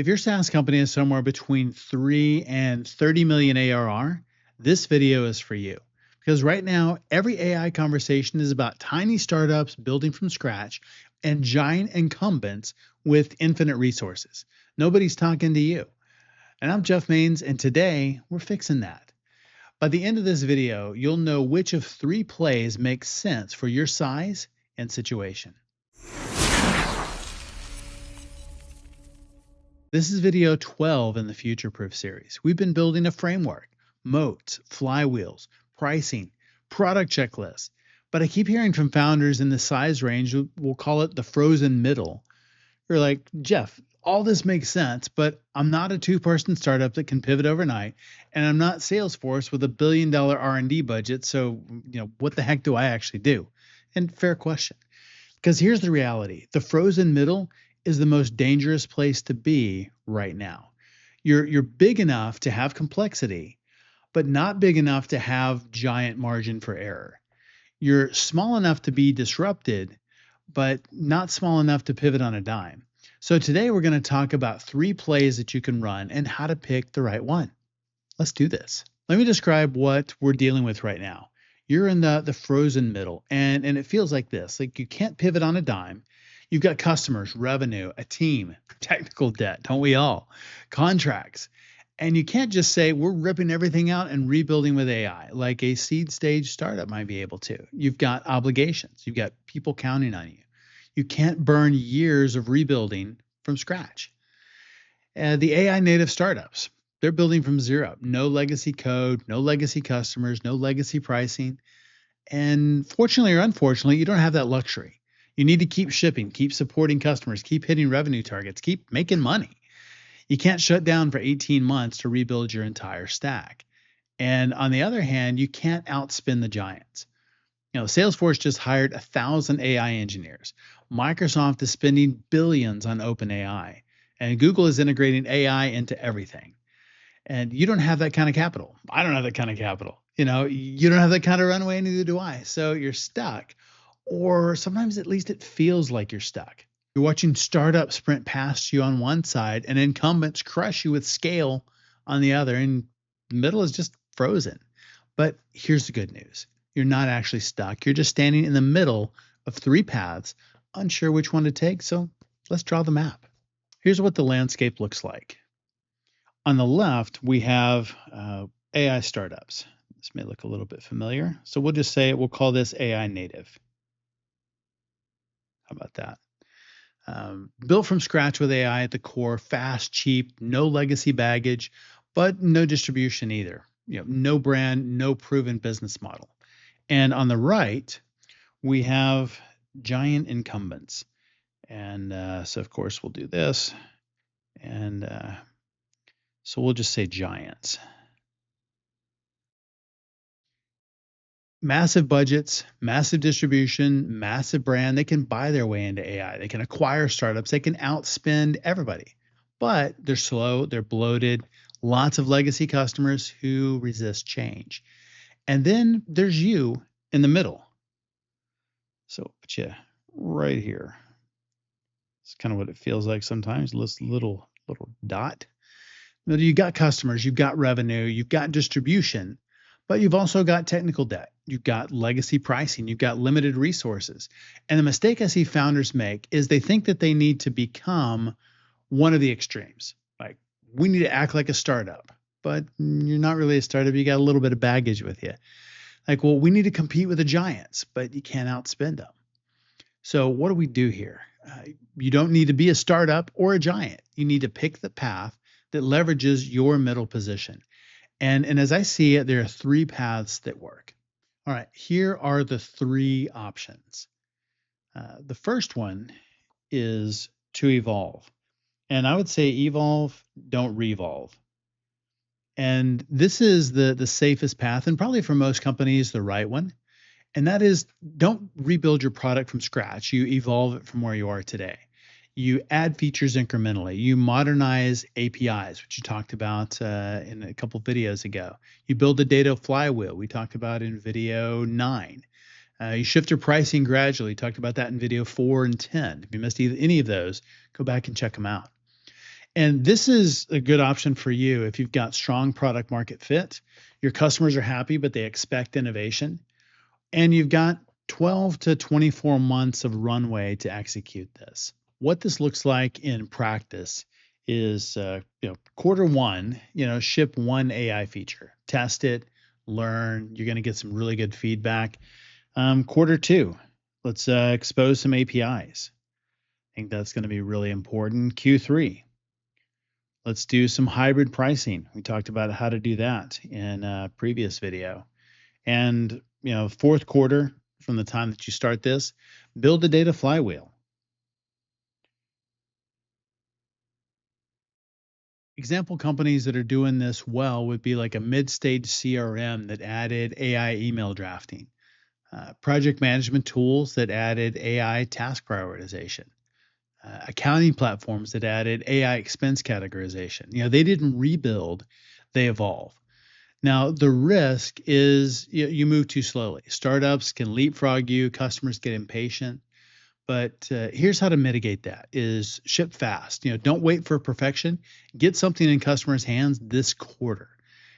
If your SaaS company is somewhere between 3 and 30 million ARR, this video is for you. Because right now, every AI conversation is about tiny startups building from scratch and giant incumbents with infinite resources. Nobody's talking to you. And I'm Jeff Maines, and today we're fixing that. By the end of this video, you'll know which of 3 plays makes sense for your size and situation. This is video 12 in the Futureproof series. We've been building a framework, moats, flywheels, pricing, product checklists. But I keep hearing from founders in the size range, we'll call it the frozen middle. They're like, Jeff, all this makes sense, but I'm not a 2-person startup that can pivot overnight, and I'm not Salesforce with $1 billion R&D budget. So, what the heck do I actually do? And fair question. Because here's the reality. The frozen middle is the most dangerous place to be right now. You're big enough to have complexity, but not big enough to have giant margin for error. You're small enough to be disrupted, but not small enough to pivot on a dime. So today we're going to talk about 3 plays that you can run and how to pick the right one. Let's do this. Let me describe what we're dealing with right now. You're in the frozen middle, and it feels like this. Like you can't pivot on a dime. You've got customers, revenue, a team, technical debt, don't we all? Contracts. And you can't just say, we're ripping everything out and rebuilding with AI, like a seed stage startup might be able to. You've got obligations. You've got people counting on you. You can't burn years of rebuilding from scratch. The AI native startups, they're building from zero. No legacy code, no legacy customers, no legacy pricing. And fortunately or unfortunately, you don't have that luxury. You need to keep shipping, keep supporting customers, keep hitting revenue targets, keep making money. You can't shut down for 18 months to rebuild your entire stack. And on the other hand, you can't outspin the giants. Salesforce just hired 1,000 AI engineers. Microsoft is spending billions on OpenAI, and Google is integrating AI into everything. And you don't have that kind of capital. I don't have that kind of capital. You don't have that kind of runway, neither do I. So you're stuck. Or sometimes at least it feels like you're stuck. You're watching startups sprint past you on one side and incumbents crush you with scale on the other, and the middle is just frozen. But here's the good news. You're not actually stuck. You're just standing in the middle of 3 paths, unsure which one to take. So let's draw the map. Here's what the landscape looks like. On the left, we have AI startups. This may look a little bit familiar. So we'll just say, we'll call this AI native. How about that? Built from scratch with AI at the core, fast, cheap, no legacy baggage, but no distribution either. No brand, no proven business model. And on the right, we have giant incumbents. And so, of course, we'll do this. And so we'll just say giants. Massive budgets, massive distribution, massive brand. They can buy their way into AI. They can acquire startups. They can outspend everybody. But they're slow, they're bloated, lots of legacy customers who resist change. And then there's you in the middle. So put you right here. It's kind of what it feels like sometimes, this little dot. You got customers, you've got revenue, you've got distribution, but you've also got technical debt. You've got legacy pricing. You've got limited resources. And the mistake I see founders make is they think that they need to become one of the extremes. Like, we need to act like a startup, but you're not really a startup. You got a little bit of baggage with you. Like, well, we need to compete with the giants, but you can't outspend them. So what do we do here? You don't need to be a startup or a giant. You need to pick the path that leverages your middle position. And as I see it, there are 3 paths that work. All right, here are the 3 options. The first one is to evolve. And I would say evolve, don't revolve. And this is the safest path, and probably for most companies, the right one. And that is, don't rebuild your product from scratch. You evolve it from where you are today. You add features incrementally. You modernize APIs, which you talked about in a couple videos ago. You build a data flywheel. We talked about in video 9. You shift your pricing gradually. Talked about that in video 4 and 10. If you missed any of those, go back and check them out. And this is a good option for you if you've got strong product market fit, your customers are happy, but they expect innovation, and you've got 12 to 24 months of runway to execute this. What this looks like in practice is, quarter one, ship one AI feature, test it, learn. You're going to get some really good feedback. Quarter two, let's expose some APIs. I think that's going to be really important. Q3, let's do some hybrid pricing. We talked about how to do that in a previous video. And, fourth quarter, from the time that you start this, build a data flywheel. Example companies that are doing this well would be like a mid-stage CRM that added AI email drafting, project management tools that added AI task prioritization, accounting platforms that added AI expense categorization. They didn't rebuild, they evolve. Now, the risk is you move too slowly. Startups can leapfrog you, customers get impatient. But here's how to mitigate that is ship fast. Don't wait for perfection. Get something in customers' hands this quarter.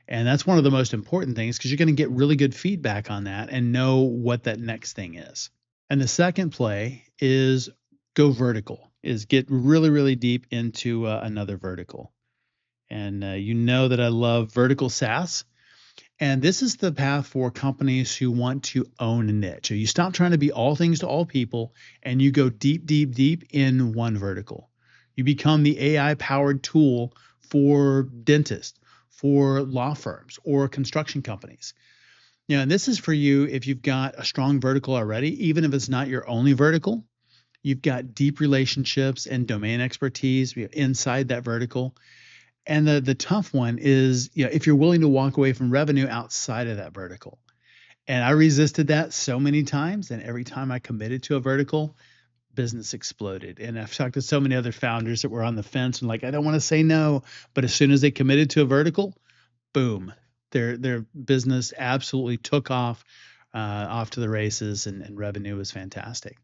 And that's one of the most important things because you're going to get really good feedback on that and know what that next thing is. And the second play is go vertical, is get really, really deep into another vertical. And you know that I love vertical SaaS. And this is the path for companies who want to own a niche. So you stop trying to be all things to all people and you go deep, deep, deep in one vertical. You become the AI powered tool for dentists, for law firms, or construction companies. And this is for you if you've got a strong vertical already, even if it's not your only vertical. You've got deep relationships and domain expertise inside that vertical. And the tough one is, if you're willing to walk away from revenue outside of that vertical. And I resisted that so many times, and every time I committed to a vertical, business exploded. And I've talked to so many other founders that were on the fence and like, I don't want to say no, but as soon as they committed to a vertical, boom, their business absolutely took off to the races, and revenue was fantastic.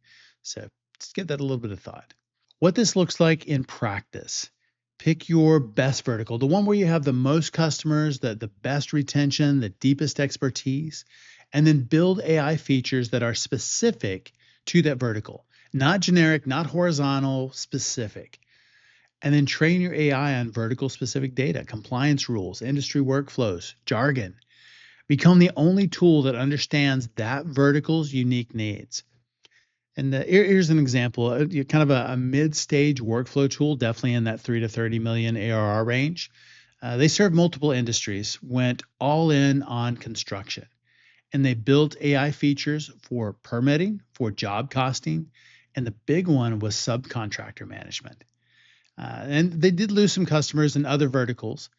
So just give that a little bit of thought. What this looks like in practice. Pick your best vertical, the one where you have the most customers, the best retention, the deepest expertise, and then build AI features that are specific to that vertical, not generic, not horizontal, specific. And then train your AI on vertical specific data, compliance rules, industry workflows, jargon. Become the only tool that understands that vertical's unique needs. And here's an example, kind of a mid-stage workflow tool, definitely in that 3 to 30 million ARR range. They serve multiple industries, went all in on construction, and they built AI features for permitting, for job costing, and the big one was subcontractor management. And they did lose some customers in other verticals,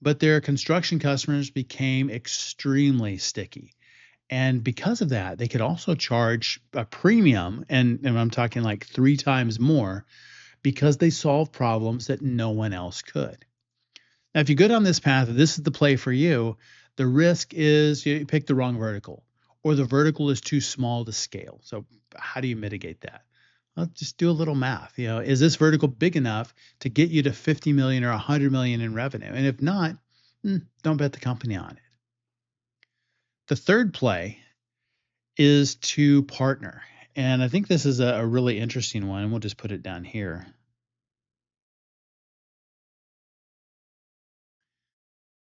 but their construction customers became extremely sticky. And because of that, they could also charge a premium, and I'm talking like 3 times more, because they solve problems that no one else could. Now, if you go down this path, this is the play for you. The risk is you pick the wrong vertical, or the vertical is too small to scale. So how do you mitigate that? Well, just do a little math. Is this vertical big enough to get you to 50 million or 100 million in revenue? And if not, don't bet the company on it. The third play is to partner. And I think this is a really interesting one, and we'll just put it down here.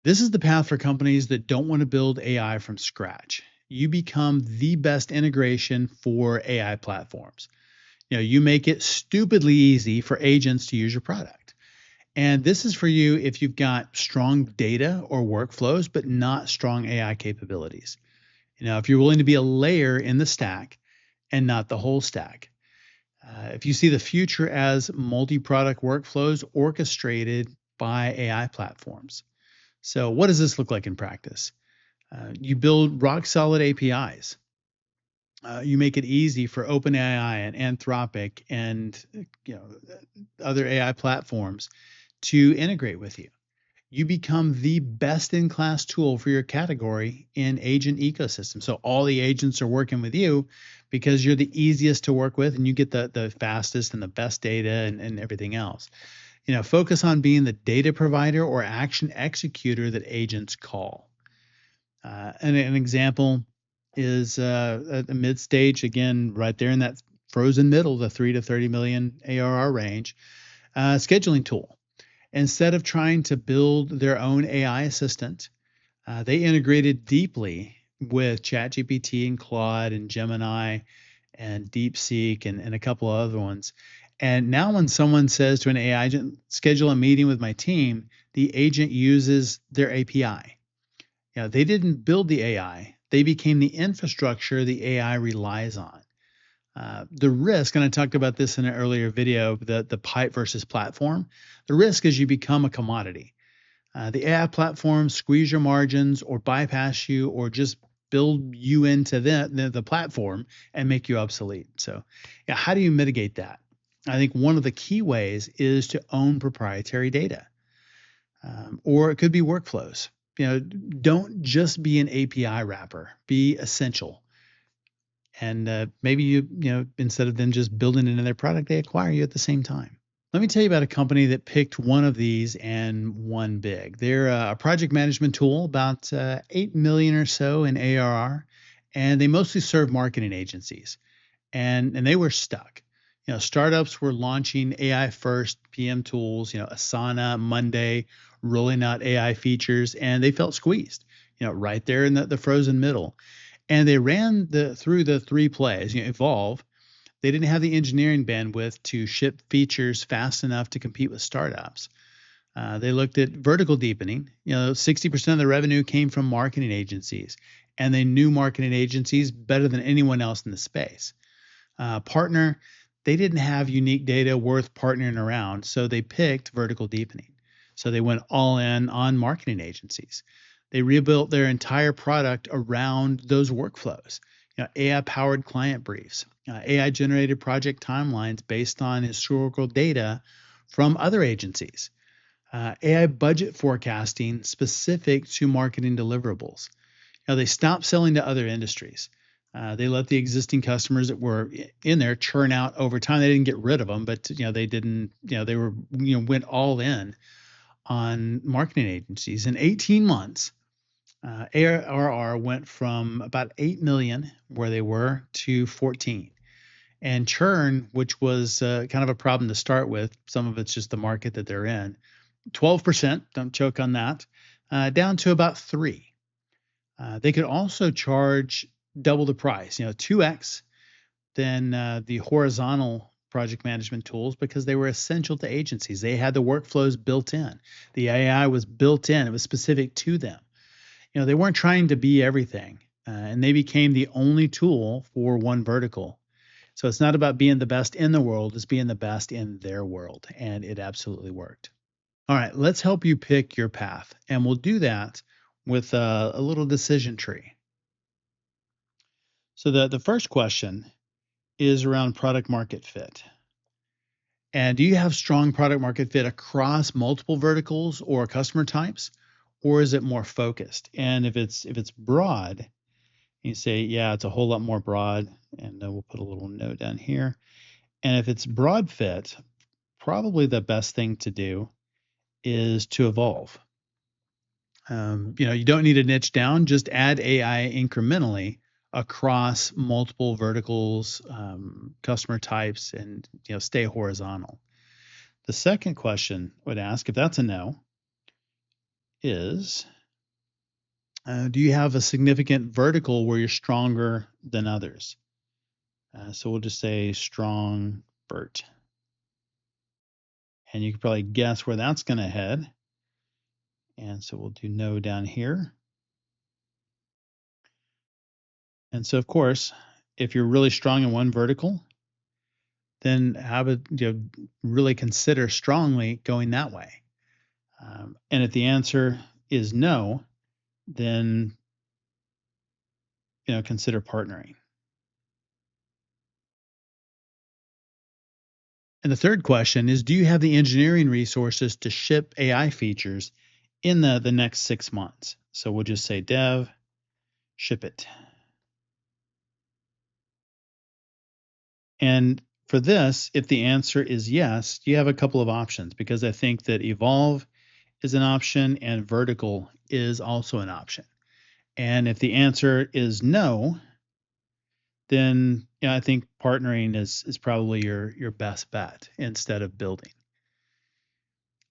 This is the path for companies that don't want to build AI from scratch. You become the best integration for AI platforms. You make it stupidly easy for agents to use your product. And this is for you if you've got strong data or workflows, but not strong AI capabilities. If you're willing to be a layer in the stack and not the whole stack. If you see the future as multi-product workflows orchestrated by AI platforms. So what does this look like in practice? You build rock solid APIs. You make it easy for OpenAI and Anthropic and other AI platforms to integrate with you. You become the best in class tool for your category in agent ecosystem. So all the agents are working with you because you're the easiest to work with and you get the fastest and the best data and everything else. Focus on being the data provider or action executor that agents call. And an example is a mid stage, again, right there in that frozen middle, the 3 to 30 million ARR range, scheduling tool. Instead of trying to build their own AI assistant, they integrated deeply with ChatGPT and Claude and Gemini and DeepSeek and a couple of other ones. And now when someone says to an AI agent, schedule a meeting with my team, the agent uses their API. They didn't build the AI. They became the infrastructure the AI relies on. The risk, and I talked about this in an earlier video, the pipe versus platform. The risk is you become a commodity. The AI platforms squeeze your margins or bypass you or just build you into the platform and make you obsolete. So, how do you mitigate that? I think one of the key ways is to own proprietary data, or it could be workflows. Don't just be an API wrapper, be essential. And maybe instead of them just building it into their product, they acquire you at the same time. Let me tell you about a company that picked one of these and won big. They're a project management tool, about 8 million or so in ARR, and they mostly serve marketing agencies. And they were stuck. Startups were launching AI first PM tools, Asana, Monday, rolling out AI features, and they felt squeezed, right there in the frozen middle. And they ran through the three plays, evolve. They didn't have the engineering bandwidth to ship features fast enough to compete with startups. They looked at vertical deepening. 60% of the revenue came from marketing agencies, and they knew marketing agencies better than anyone else in the space. Partner, they didn't have unique data worth partnering around, so they picked vertical deepening. So they went all in on marketing agencies. They rebuilt their entire product around those workflows. AI-powered client briefs, AI-generated project timelines based on historical data from other agencies, AI budget forecasting specific to marketing deliverables. They stopped selling to other industries. They let the existing customers that were in there churn out over time. They didn't get rid of them, but they didn't. They were went all in on marketing agencies. In 18 months, ARR went from about 8 million where they were to 14. And churn, which was kind of a problem to start with, some of it's just the market that they're in, 12%, don't choke on that, down to about 3. They could also charge double the price, 2x than the horizontal project management tools because they were essential to agencies. They had the workflows built in. The AI was built in. It was specific to them. They weren't trying to be everything, and they became the only tool for one vertical. So it's not about being the best in the world, it's being the best in their world, and it absolutely worked. All right, let's help you pick your path, and we'll do that with a little decision tree. So the first question is around product market fit. And do you have strong product market fit across multiple verticals or customer types, or is it more focused? And if it's broad, you say, yeah, it's a whole lot more broad, and we'll put a little note down here. And if it's broad fit, probably the best thing to do is to evolve. You don't need to niche down, just add AI incrementally across multiple verticals, customer types, and stay horizontal. The second question I would ask, if that's a no, is do you have a significant vertical where you're stronger than others? So we'll just say strong vert. And you can probably guess where that's going to head. And so we'll do no down here. And so, of course, if you're really strong in one vertical, then how would really consider strongly going that way? And if the answer is no, then consider partnering. And the third question is, do you have the engineering resources to ship AI features in the next 6 months? So we'll just say dev, ship it. And For this, if the answer is yes, you have a couple of options because I think that evolve is an option and vertical is also an option. And if the answer is no, then I think partnering is probably your best bet instead of building.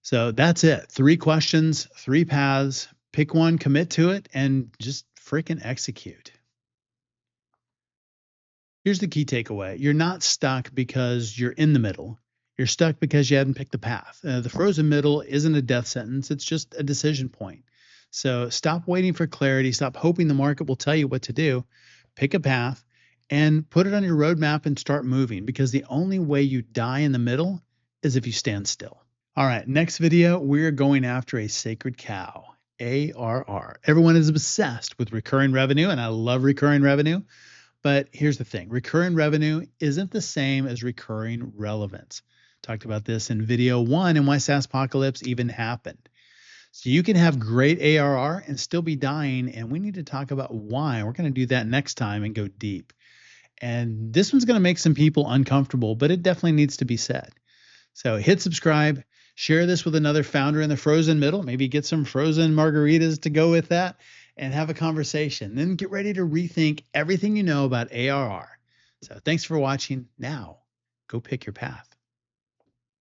So that's it. 3 questions, 3 paths. Pick one, commit to it, and just freaking execute. Here's the key takeaway. You're not stuck because you're in the middle. You're stuck because you hadn't picked the path. The frozen middle isn't a death sentence, it's just a decision point. So stop waiting for clarity. Stop hoping the market will tell you what to do. Pick a path and put it on your roadmap and start moving because the only way you die in the middle is if you stand still. All right, next video, we're going after a sacred cow, ARR. Everyone is obsessed with recurring revenue, and I love recurring revenue. But here's the thing, recurring revenue isn't the same as recurring relevance. Talked about this in video 1 and why SaaSpocalypse even happened. So you can have great ARR and still be dying, and we need to talk about why. We're going to do that next time and go deep. And this one's going to make some people uncomfortable, but it definitely needs to be said. So hit subscribe, share this with another founder in the frozen middle, maybe get some frozen margaritas to go with that, and have a conversation. Then get ready to rethink everything you know about ARR. So thanks for watching. Now, go pick your path.